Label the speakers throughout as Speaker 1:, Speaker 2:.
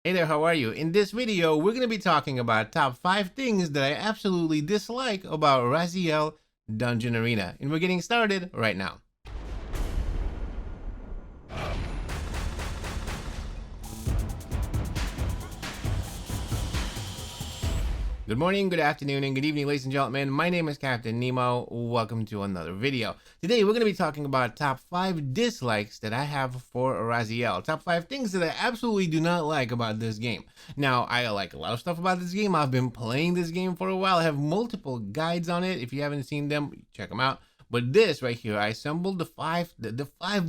Speaker 1: Hey there, how are you? In this video, we're going to be talking about top 5 things that I absolutely dislike about Raziel Dungeon Arena. And we're getting started right now. Good morning, good afternoon, and good evening, ladies and gentlemen. My name is Captain Nemo. Welcome to another video. Today, we're going to be talking about top 5 dislikes that I have for Raziel. Top 5 things that I absolutely do not like about this game. Now, I like a lot of stuff about this game. I've been playing this game for a while. I have multiple guides on it. If you haven't seen them, check them out. But this right here, I assembled the five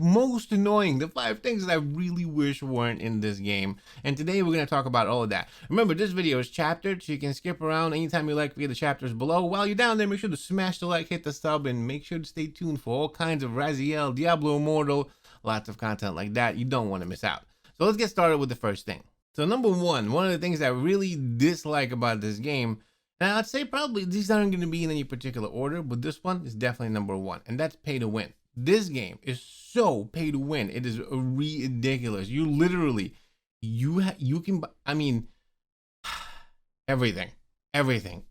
Speaker 1: most annoying, the 5 things that I really wish weren't in this game. And today we're going to talk about all of that. Remember, this video is chaptered, so you can skip around anytime you like via the chapters below. While you're down there, make sure to smash the like, hit the sub, and make sure to stay tuned for all kinds of Raziel, Diablo Immortal, lots of content like that. You don't want to miss out. So let's get started with the first thing. So number one of the things I really dislike about this game, and I'd say probably these aren't going to be in any particular order, but this one is definitely number 1, and that's pay to win. This game is so pay to win. It is ridiculous. You literally, you can, I mean, everything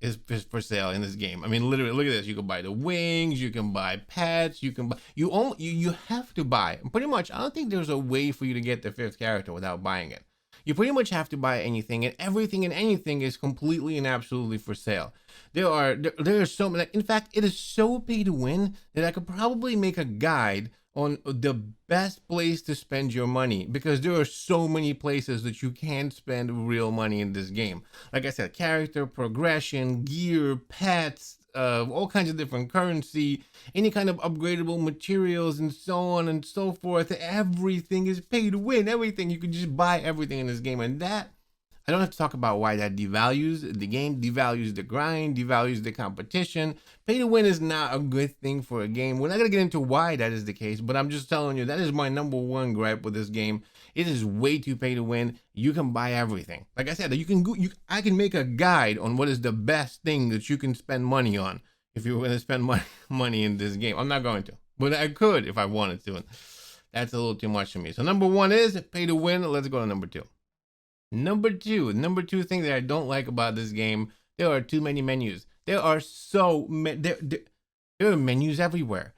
Speaker 1: is for sale in this game. I mean, literally, look at this. You can buy the wings, you can buy pets, you can buy, you have to buy. Pretty much, I don't think there's a way for you to get the 5th character without buying it. You pretty much have to buy anything, and everything and anything is completely and absolutely for sale. There are so many. In fact, it is so pay to win that I could probably make a guide on the best place to spend your money, because there are so many places that you can spend real money in this game. Like I said, character progression, gear, pets, all kinds of different currency, any kind of upgradable materials, and so on and so forth. Everything is pay to win. Everything, you can just buy everything in this game, and that, I don't have to talk about why that devalues the game, devalues the grind, devalues the competition. Pay to win is not a good thing for a game. We're not gonna get into why that is the case, but I'm just telling you, that is my number 1 gripe with this game. It is way too pay to win. You can buy everything. Like I said, I can make a guide on what is the best thing that you can spend money on if you were going to spend money in this game. I'm not going to, but I could if I wanted to. That's a little too much for me. So number 1 is pay to win. Let's go to number 2. Number two thing that I don't like about this game, there are too many menus. There are so many, there are menus everywhere.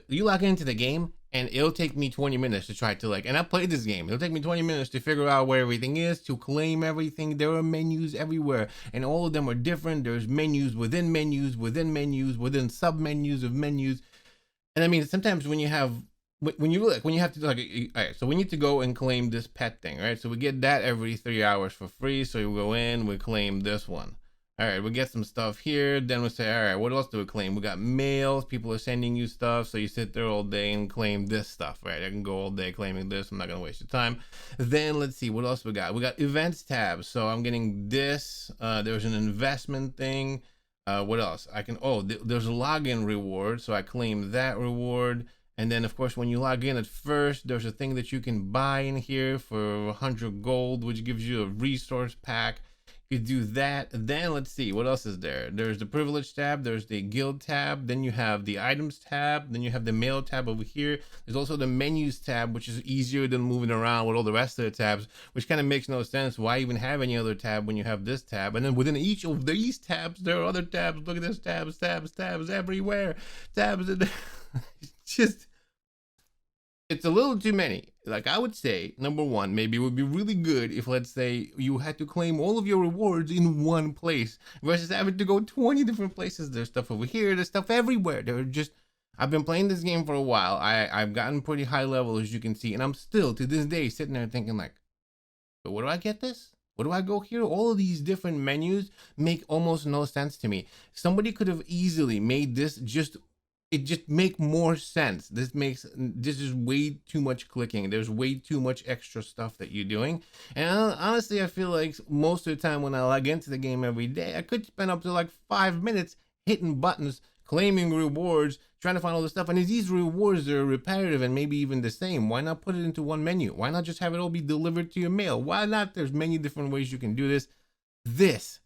Speaker 1: You log into the game, and it'll take me 20 minutes to try to and I played this game. It'll take me 20 minutes to figure out where everything is, to claim everything. There are menus everywhere, and all of them are different. There's menus, within sub menus of menus. And I mean, sometimes when you have to all right, so we need to go and claim this pet thing, right? So we get that every 3 hours for free. So we go in, we claim this one. All right, we get some stuff here. Then we say, all right, what else do we claim? We got mails. People are sending you stuff. So you sit there all day and claim this stuff, right? I can go all day claiming this. I'm not going to waste your time. Then let's see, what else we got? We got events tabs. So I'm getting this. There's an investment thing. What else? There's a login reward. So I claim that reward. And then, of course, when you log in at first, there's a thing that you can buy in here for 100 gold, which gives you a resource pack. You do that. Then let's see, what else is there? There's the privilege tab, there's the guild tab, then you have the items tab, then you have the mail tab over here. There's also the menus tab, which is easier than moving around with all the rest of the tabs, which kind of makes no sense. Why even have any other tab when you have this tab? And then within each of these tabs, there are other tabs. Look at this, tabs everywhere. Tabs. It's a little too many. Like, I would say, number 1, maybe it would be really good if, let's say, you had to claim all of your rewards in one place versus having to go 20 different places. There's stuff over here, there's stuff everywhere. I've been playing this game for a while. I've gotten pretty high level, as you can see, and I'm still, to this day, sitting there thinking like, but where do I get this? Where do I go here? All of these different menus make almost no sense to me. Somebody could have easily made this just make more sense. This is way too much clicking. There's way too much extra stuff that you're doing. And honestly, I feel like most of the time when I log into the game every day, I could spend up to like 5 minutes hitting buttons, claiming rewards, trying to find all this stuff. And if these rewards are repetitive and maybe even the same, why not put it into one menu? Why not just have it all be delivered to your mail? Why not? There's many different ways you can do this.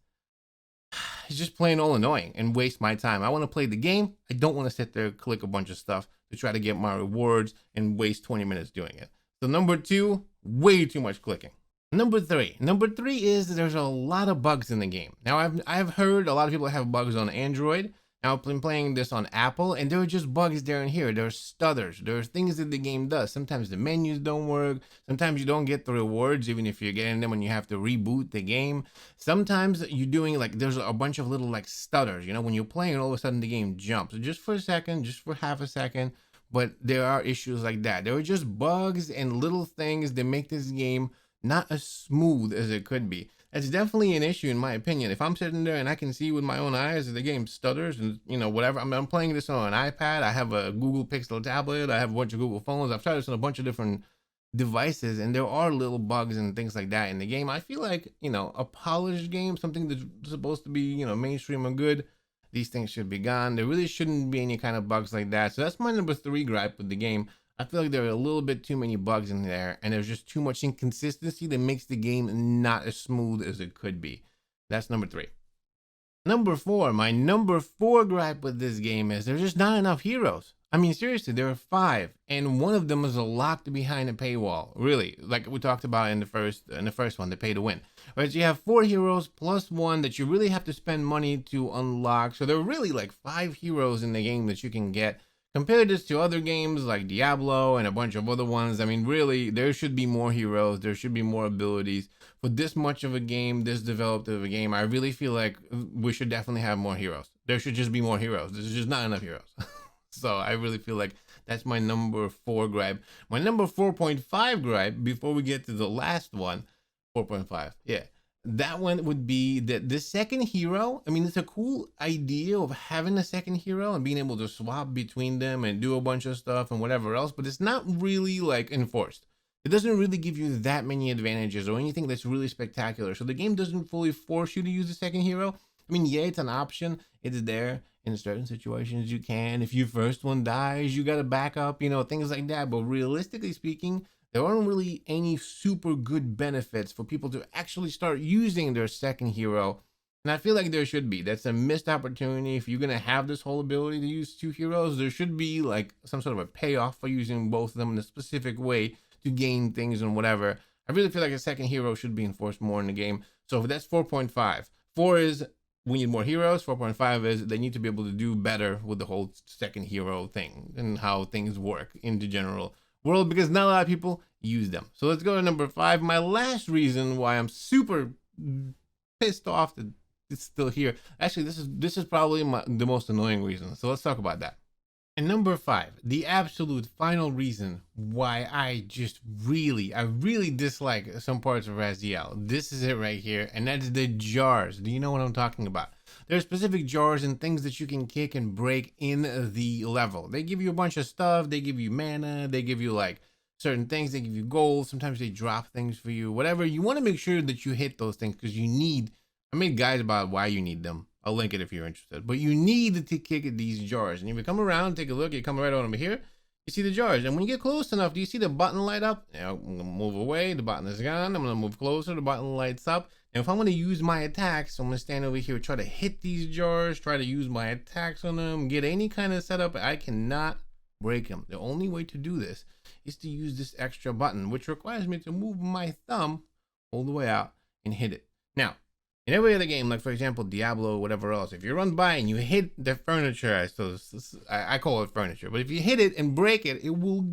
Speaker 1: It's just plain all annoying and waste my time. I want to play the game. I don't want to sit there, click a bunch of stuff to try to get my rewards and waste 20 minutes doing it. So number 2, way too much clicking. Number three is there's a lot of bugs in the game. Now I've heard a lot of people have bugs on Android. Now I've been playing this on Apple, and there are just bugs there and here. There's stutters. There's things that the game does. Sometimes the menus don't work. Sometimes you don't get the rewards, even if you're getting them when you have to reboot the game. Sometimes you're doing like there's a bunch of little like stutters. You know, when you're playing, all of a sudden the game jumps just for a second, just for half a second. But there are issues like that. There are just bugs and little things that make this game not as smooth as it could be. That's definitely an issue in my opinion. If I'm sitting there and I can see with my own eyes that the game stutters and whatever, I'm playing this on an iPad. I have a Google Pixel tablet. I have a bunch of Google phones. I've tried this on a bunch of different devices, and there are little bugs and things like that in the game. I feel like a polished game, something that's supposed to be mainstream and good, these things should be gone. There really shouldn't be any kind of bugs like that. So that's my number 3 gripe with the game. I feel like there are a little bit too many bugs in there, and there's just too much inconsistency that makes the game not as smooth as it could be. That's number 3. Number 4, my number 4 gripe with this game is there's just not enough heroes. I mean, seriously, there are 5, and one of them is locked behind a paywall. Really, like we talked about in the first one, the pay to win. Right, so you have 4 heroes plus 1 that you really have to spend money to unlock. So there are really like 5 heroes in the game that you can get. Compare this to other games like Diablo and a bunch of other ones. I mean, really, there should be more heroes. There should be more abilities. For this much of a game, this developed of a game, I really feel like we should definitely have more heroes. There should just be more heroes. There's just not enough heroes. So I really feel like that's my number 4 gripe. My number 4.5 gripe, before we get to the last one, 4.5, yeah. That one would be that the second hero, I mean, it's a cool idea of having a second hero and being able to swap between them and do a bunch of stuff and whatever else, but it's not really like enforced. It doesn't really give you that many advantages or anything that's really spectacular. So the game doesn't fully force you to use the second hero. I mean, yeah, it's an option. It's there. In certain situations you can. If your first one dies, you got to back up, things like that. But realistically speaking, there aren't really any super good benefits for people to actually start using their second hero. And I feel like there should be. That's a missed opportunity. If you're going to have this whole ability to use 2 heroes, there should be like some sort of a payoff for using both of them in a specific way to gain things and whatever. I really feel like a second hero should be enforced more in the game. So that's 4.5. 4 is we need more heroes. 4.5 is they need to be able to do better with the whole second hero thing and how things work in the general world, because not a lot of people use them. So let's go to number 5. My last reason why I'm super pissed off that it's still here. Actually, this is probably the most annoying reason. So let's talk about that. And number 5, the absolute final reason why I really dislike some parts of Raziel. This is it right here, and that's the jars. Do you know what I'm talking about? There are specific jars and things that you can kick and break in the level. They give you a bunch of stuff. They give you mana. They give you like certain things. They give you gold. Sometimes they drop things for you. Whatever. You want to make sure that you hit those things because you need. I made guides about why you need them. I'll link it if you're interested. But you need to kick at these jars. And if you come around, take a look, you come right on over here, you see the jars. And when you get close enough, do you see the button light up? I'm going to move away, the button is gone. I'm going to move closer, the button lights up. And if I'm going to use my attacks, I'm going to stand over here, try to hit these jars, try to use my attacks on them, get any kind of setup. I cannot break them. The only way to do this is to use this extra button, which requires me to move my thumb all the way out and hit it. Now, in every other game, like for example, Diablo or whatever else, if you run by and you hit the furniture, so I call it furniture, but if you hit it and break it, it will,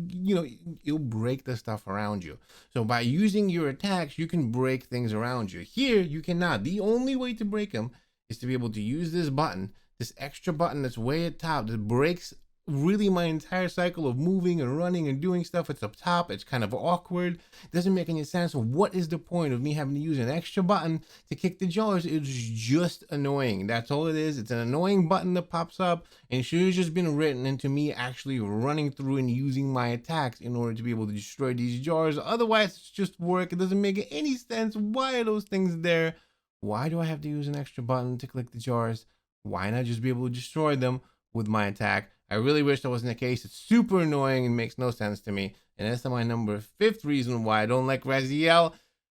Speaker 1: it'll break the stuff around you. So by using your attacks, you can break things around you. Here, you cannot. The only way to break them is to be able to use this button, this extra button that's way at top that breaks really my entire cycle of moving and running and doing stuff. It's up top. It's kind of awkward. It doesn't make any sense. So what is the point of me having to use an extra button to kick the jars? It's just annoying. That's all it is. It's an annoying button that pops up, and it should have just been written into me actually running through and using my attacks in order to be able to destroy these jars. Otherwise, it's just work. It doesn't make any sense. Why are those things there? Why do I have to use an extra button to click the jars? Why not just be able to destroy them with my attack? I really wish that wasn't the case. It's super annoying and makes no sense to me. And that's my number 5th reason why I don't like Raziel.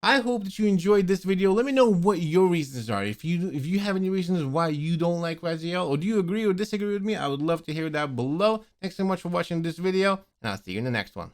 Speaker 1: I hope that you enjoyed this video. Let me know what your reasons are. If you have any reasons why you don't like Raziel, or do you agree or disagree with me, I would love to hear that below. Thanks so much for watching this video, and I'll see you in the next one.